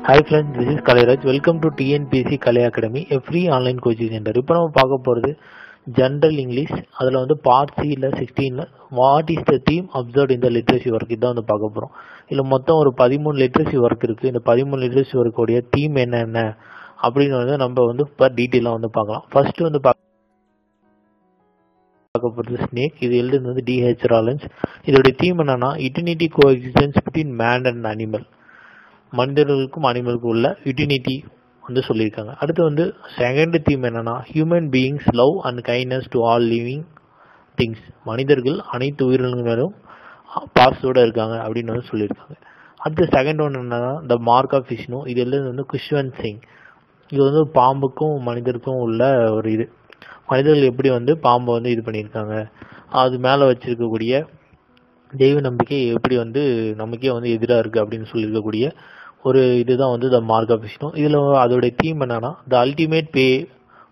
Hi friends, this is Kaleraj. Welcome to TNPC Kale Academy, a free online coaching center. இப்போ நம்ம பார்க்க போகிறது general English. அதில் வந்து பார்ட் சியில் 16ல் what is the theme observe இந்த லிட்ரேசி ஒர்க் இதான் வந்து பார்க்க போகிறோம். இதில் மொத்தம் ஒரு 13 லிட்ரேசி ஒர்க் இருக்குது. இந்த 13 லிட்ரேசி ஒர்க்குடைய தீம் என்னென்ன அப்படின்னு வந்து நம்ம வந்து இப்போ டீட்டெயிலாக வந்து பார்க்கலாம். ஃபர்ஸ்ட் வந்து பார்க்க போகிறது ஸ்னேக். இது எழுதுனது வந்து D.H. ராலன்ஸ். இதோடைய தீம் என்னன்னா eternity coexistence between man and animal, மனிதர்களுக்கும் அனிமலுக்கும் உள்ள யூட்டினிட்டி வந்து சொல்லியிருக்காங்க. அடுத்து வந்து செகண்ட் தீம் என்னன்னா human beings love and kindness to all living things, மனிதர்கள் அனைத்து உயிரினங்களும் பாசத்தோடு இருக்காங்க அப்படின்னு வந்து சொல்லியிருக்காங்க. அடுத்து செகண்ட் ஒன் என்னன்னா த மார்க் ஆஃப் விஷ்ணு. இது எல்லாம் வந்து குஷ்வந்த் சிங். இது வந்து பாம்புக்கும் மனிதருக்கும் உள்ள ஒரு இது, மனிதர்கள் எப்படி வந்து பாம்பை வந்து இது பண்ணியிருக்காங்க, அது மேலே வச்சிருக்கக்கூடிய தெய்வ நம்பிக்கை எப்படி வந்து நமக்கே வந்து எதிராக இருக்குது அப்படின்னு சொல்லியிருக்கக்கூடிய ஒரு இதுதான் வந்து த மார்க் ஆஃப் விஷ்ணு. இதில் அதோடைய தீம் என்னன்னா the ultimate pay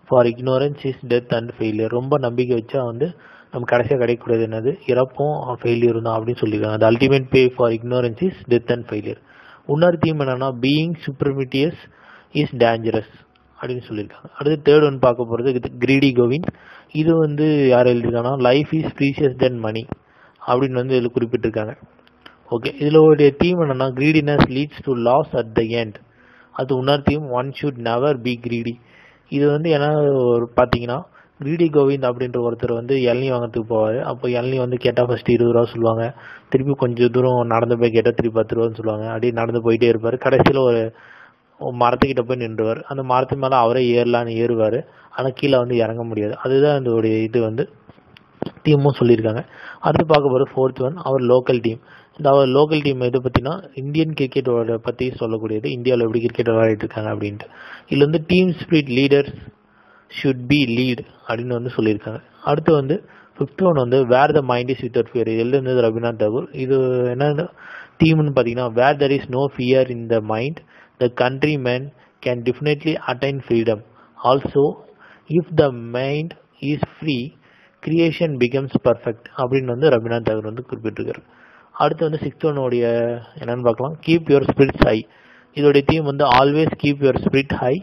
for ignorance is death and failure. ரொம்ப நம்பிக்கை வச்சா வந்து நம்ம கடைசியாக கிடைக்கக்கூடியது என்னது, இறப்பும் ஃபெயிலியரும் தான் அப்படின்னு சொல்லியிருக்காங்க. The ultimate pay for ignorance is death and failure. இன்னொரு தீம் என்னன்னா பீயிங் சுப்ரமிட்டியஸ் இஸ் டேஞ்சரஸ் அப்படின்னு சொல்லியிருக்காங்க. அடுத்து தேர்ட் ஒன் பார்க்க போகிறது கிரீடி கோவிந்த். இது வந்து யார் எழுதியிருக்காங்கன்னா life is precious then money அப்படின்னு வந்து இதில் குறிப்பிட்டிருக்காங்க. ஓகே, இதில் ஒரு தீம் என்னன்னா greediness leads to loss at the end. அது இன்னொரு theme one should never be greedy. இது வந்து ஏன்னா ஒரு பார்த்தீங்கன்னா கிரீடி கோவிந்த் அப்படின்ற ஒருத்தர் வந்து இளநீ வாங்கிறதுக்கு போவார். அப்போ இளநீ வந்து கேட்டால் ஃபஸ்ட்டு 20 ரூபா சொல்லுவாங்க, திருப்பி கொஞ்சம் தூரம் நடந்து போய் கேட்டால் திருப்பி 10 ரூபான்னு சொல்லுவாங்க. அப்படியே நடந்து போயிட்டே இருப்பார். கடைசியில் ஒரு மரத்துக்கிட்ட போய் நின்றுவார். அந்த மரத்து மேலே அவரே ஏறலான்னு ஏறுவார், ஆனால் கீழே வந்து இறங்க முடியாது. அதுதான் இதோடைய இது வந்து டீமும் சொல்லியிருக்காங்க. அடுத்து பார்க்க போகிற fourth one our local team. இந்த அவர் லோக்கல் டீம் இதை பற்றினா இந்தியன் கிரிக்கெட்டோட பற்றி சொல்லக்கூடியது, இந்தியாவில் எப்படி கிரிக்கெட் விளையாடிட்டு இருக்காங்க அப்படின்ட்டு. இதில் வந்து team spirit leaders should be lead அப்படின்னு வந்து சொல்லியிருக்காங்க. அடுத்து வந்து ஃபிஃப்த் ஒன் வந்து where the mind is without fear. இது எழுதுனது ரவீந்திரநாத் தாகூர். இது என்ன தீம்னு பார்த்தீங்கன்னா where there is no fear in the mind the country man can definitely attain freedom. Also if the mind is free creation becomes perfect அப்படின்னு வந்து ரவீந்திரநாத் தாகூர் வந்து குறிப்பிட்டிருக்காரு. அடுத்து வந்து சிக்ஸ்த் ஒன்னுடைய என்னன்னு பார்க்கலாம், கீப் யுவர் ஸ்பிரிட்ஸ் ஹை. இதோடைய தீம் வந்து always keep your spirit high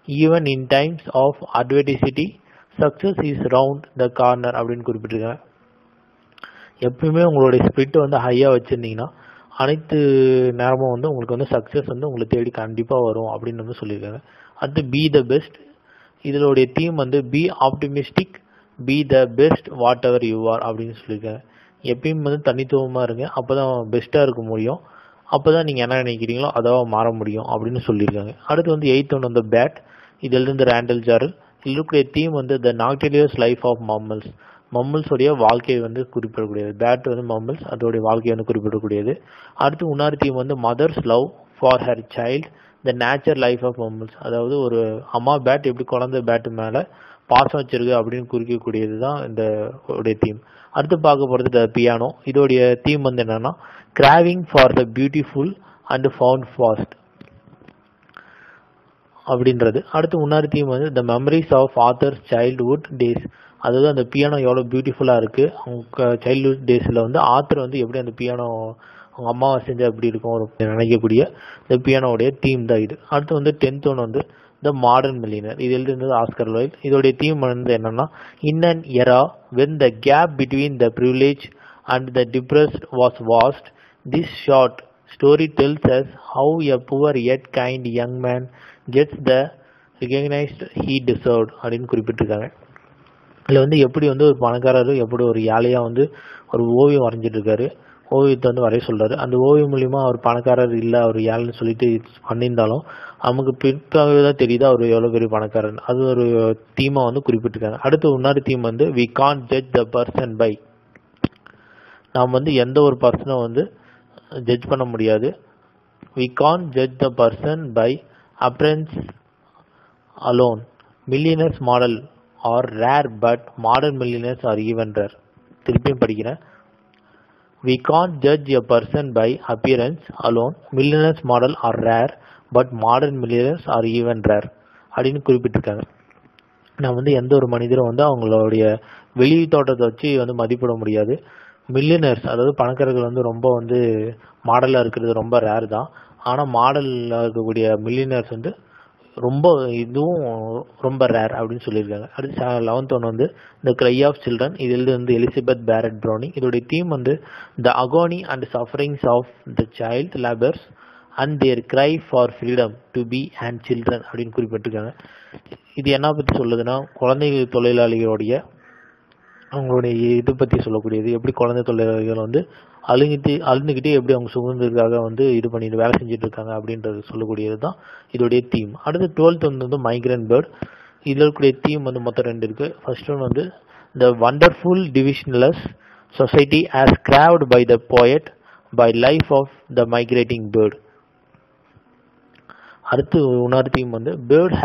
even in times of adversity success is round the corner அப்படின்னு குறிப்பிட்டிருக்காங்க. எப்பயுமே உங்களுடைய ஸ்பிரிட் வந்து ஹையாக வச்சுருந்தீங்கன்னா அனைத்து நேரமும் வந்து உங்களுக்கு வந்து சக்ஸஸ் வந்து உங்களை தேடி கண்டிப்பாக வரும் அப்படின்னு வந்து சொல்லியிருக்காங்க. அடுத்து பி த பெஸ்ட். இதனுடைய தீம் வந்து be optimistic be the best whatever you are அப்படின்னு சொல்லியிருக்காங்க. எப்பயும் வந்து தனித்துவமாக இருங்க, அப்போ தான் பெஸ்ட்டாக இருக்க முடியும், அப்போ தான் நீங்கள் என்ன நினைக்கிறீங்களோ அதாவது மாற முடியும் அப்படின்னு சொல்லியிருக்காங்க. அடுத்து வந்து எயித் ஒன் வந்து பேட். இதிலிருந்து ரேண்டல் ஜாரல். இதில் இருக்கக்கூடிய தீம் வந்து த நாக்டீரியஸ் லைஃப் ஆஃப் மம்மல்ஸ். மம்மல்ஸோடைய வாழ்க்கையை வந்து குறிப்பிடக்கூடியது. பேட் வந்து மம்மல்ஸ், அதோடைய வாழ்க்கையை வந்து குறிப்பிடக்கூடியது. அடுத்து இன்னொரு தீம் வந்து mother's love for her child the nature life of mammals. அதாவது ஒரு அம்மா பேட் எப்படி குழந்தை பேட்டு மேலே பாசம் வச்சிருக்கு அப்படின்னு குறிக்கக்கூடியது தான் இந்த உடைய தீம். அடுத்து பார்க்க போகிறது த பியானோ. இதோடைய தீம் வந்து என்னன்னா craving for the beautiful and found fast அப்படின்றது. அடுத்து இன்னொரு தீம் வந்து the memories of author's childhood days. அதாவது அந்த பியானோ எவ்வளோ பியூட்டிஃபுல்லாக இருக்குது, அவங்க சைல்ட்ஹுட் டேஸில் வந்து ஆத்தர் வந்து எப்படி அந்த பியானோ அவங்க அம்மாவை செஞ்சால் எப்படி இருக்கும் ஒரு நினைக்கக்கூடிய இந்த பியானோடைய தீம் தான் இது. அடுத்து வந்து 10th ஒன் வந்து த மாடர்ன் மில்லியனர். இது எழுதுனது ஆஸ்கர் வைல்ட். இதோடைய தீம் வந்து என்னன்னா in an era when the gap between the privileged and the depressed was vast this short story tells us how a poor yet kind young man gets the recognised he deserved அப்படின்னு குறிப்பிட்டிருக்காங்க. இதில் வந்து எப்படி வந்து ஒரு பணக்காரர் எப்படி ஒரு ஏழையாக வந்து ஒரு ஓவியம் வரைஞ்சிட்டு இருக்காரு, ஓவியத்தை வந்து வரைய சொல்கிறாரு. அந்த ஓவியம் மூலிமா அவர் பணக்காரர் இல்லை அவர் ஏழைன்னு சொல்லிட்டு பண்ணியிருந்தாலும் நமக்கு பிற்காகவே தான் தெரியுது அவர் எவ்வளோ பெரிய பணக்காரன். அது ஒரு தீமாக வந்து குறிப்பிட்டிருக்காங்க. அடுத்து இன்னொரு தீம் வந்து we can't judge the person by. நாம் வந்து எந்த ஒரு பர்சனை வந்து ஜட்ஜ் பண்ண முடியாது. We can't judge the person by appearance alone. Millionaires model are rare but modern millionaires are even rare. திருப்பியும் படிக்கிறேன். We can't judge a person by appearance alone. Millionaires model are rare but modern millionaires are even rare அப்படின்னு குறிப்பிட்டிருக்காங்க. நான் வந்து எந்த ஒரு மனிதரும் வந்து அவங்களுடைய வெளி தோட்டத்தை வச்சு வந்து மதிப்பிட முடியாது. மில்லியனர்ஸ் அதாவது பணக்காரர்கள் வந்து ரொம்ப வந்து மாடலாக இருக்கிறது ரொம்ப ரேர் தான். ஆனால் மாடலில் இருக்கக்கூடிய மில்லியனர்ஸ் வந்து இதுவும் ரொம்ப ரேர் அப்படின்னு சொல்லியிருக்காங்க. அடுத்து 11th ஒன்று வந்து த க்ரை ஆஃப் சில்ட்ரன். இதில் வந்து எலிசபெத் பேரட் ப்ரௌனிங். இதோடைய தீம் வந்து the agony and sufferings of the child labours and their cry for freedom to be and children அப்படின்னு குறிப்பிட்டிருக்காங்க. இது என்ன பற்றி சொல்லுதுன்னா, குழந்தைகள் தொழிலாளிகளுடைய அவங்களுடைய இது பற்றி சொல்லக்கூடியது. எப்படி குழந்தை தொழிலாளிகள் வந்து அழுந்துக்கிட்டே எப்படி அவங்க சுதந்திரத்துக்காக வந்து இது பண்ணிட்டு வேலை செஞ்சுட்டு இருக்காங்க அப்படின்றது சொல்லக்கூடியது தான் இதோடைய தீம். அடுத்து 12th வந்து மைக்ரண்ட் பேர்ட். இதில் இருக்கக்கூடிய தீம் வந்து மொத்தம் 2 இருக்கு. ஃபர்ஸ்ட் ஒன் வந்து the wonderful divisionless society as craved by the poet by life of the migrating bird. அடுத்து இன்னொரு தீம் வந்து bird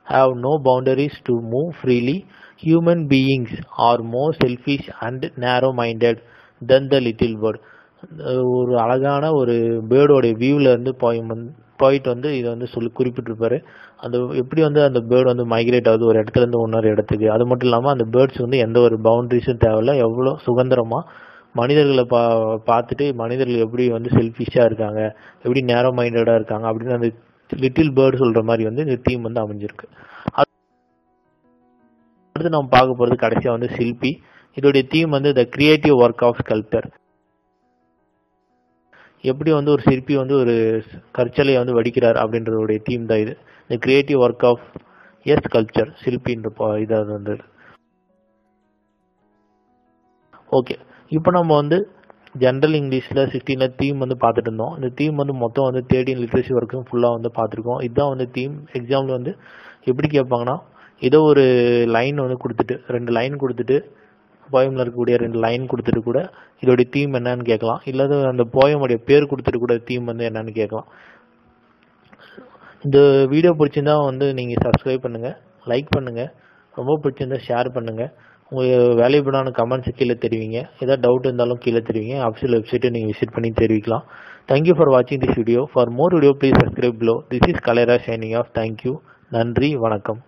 have no boundaries to move freely. Human beings are more selfish and narrow-minded than the little bird. ஒரு அழகான ஒரு பேர்டோட வியூவில் இருந்து போயிட்டு வந்து இதை வந்து குறிப்பிட்டிருப்பாரு. அந்த எப்படி வந்து அந்த பேர்டு வந்து மைக்ரேட் ஆகுது ஒரு இடத்துல இருந்து இன்னொரு இடத்துக்கு. அது மட்டும் இல்லாமல் அந்த பேர்ட்ஸ் வந்து எந்த ஒரு பவுண்டரிஸும் தேவையில்லை, எவ்வளோ சுதந்திரமாக மனிதர்களை பார்த்துட்டு மனிதர்கள் எப்படி வந்து செல்ஃபிஷாக இருக்காங்க, எப்படி நேரோ மைண்டடாக இருக்காங்க அப்படின்னு அந்த லிட்டில் பேர்டு சொல்கிற மாதிரி வந்து இந்த தீம் வந்து அமைஞ்சிருக்கு. அடுத்து நம்ம பார்க்க போகிறது கடைசியாக வந்து சில்பி. இதோடைய தீம் வந்து the creative work of sculptor. எப்படி வந்து ஒரு சிற்பி வந்து ஒரு கற்சலையை வந்து வடிக்கிறார் அப்படின்றதுடைய தீம் தான் இது. The creative work of sculpture சில்பின்ற இதாக வந்து. ஓகே, இப்போ நம்ம வந்து ஜென்ரல் இங்கிலீஷில் 16th தீம் வந்து பார்த்துட்டு இருந்தோம். இந்த தீம் வந்து மொத்தம் வந்து 13 லிட்ரேசி ஒர்க்கும் ஃபுல்லாக வந்து பார்த்துருக்கோம். இதுதான் வந்து தீம். எக்ஸாம்பிள் வந்து எப்படி கேட்பாங்கன்னா, ஏதோ ஒரு லைன் வந்து கொடுத்துட்டு 2 லைன் கொடுத்துட்டு போயமில் இருக்கக்கூடிய 2 லைன் கொடுத்துட்டு கூட இதோடைய தீம் என்னன்னு கேட்கலாம். இல்லாத அந்த போயமுடைய பேர் கொடுத்துட்டு கூட தீம் வந்து என்னன்னு கேட்கலாம். இந்த வீடியோ பிடிச்சிருந்தா வந்து நீங்கள் சப்ஸ்கிரைப் பண்ணுங்கள், லைக் பண்ணுங்கள், ரொம்ப பிடிச்சிருந்தா ஷேர் பண்ணுங்கள். உங்கள் வேல்யூபிளான கமெண்ட்ஸ் கீழே தெரிவிங்க. ஏதாவது டவுட் இருந்தாலும் கீழே தெரிவிங்க. அஃபிஷியல் வெப்சைட்டை நீங்கள் விசிட் பண்ணி தெரிவிக்கலாம். தேங்க்யூ ஃபார் வாட்சிங் this video. For more video please subscribe below. This is Kalairaj signing off. Thank you. நன்றி, வணக்கம்.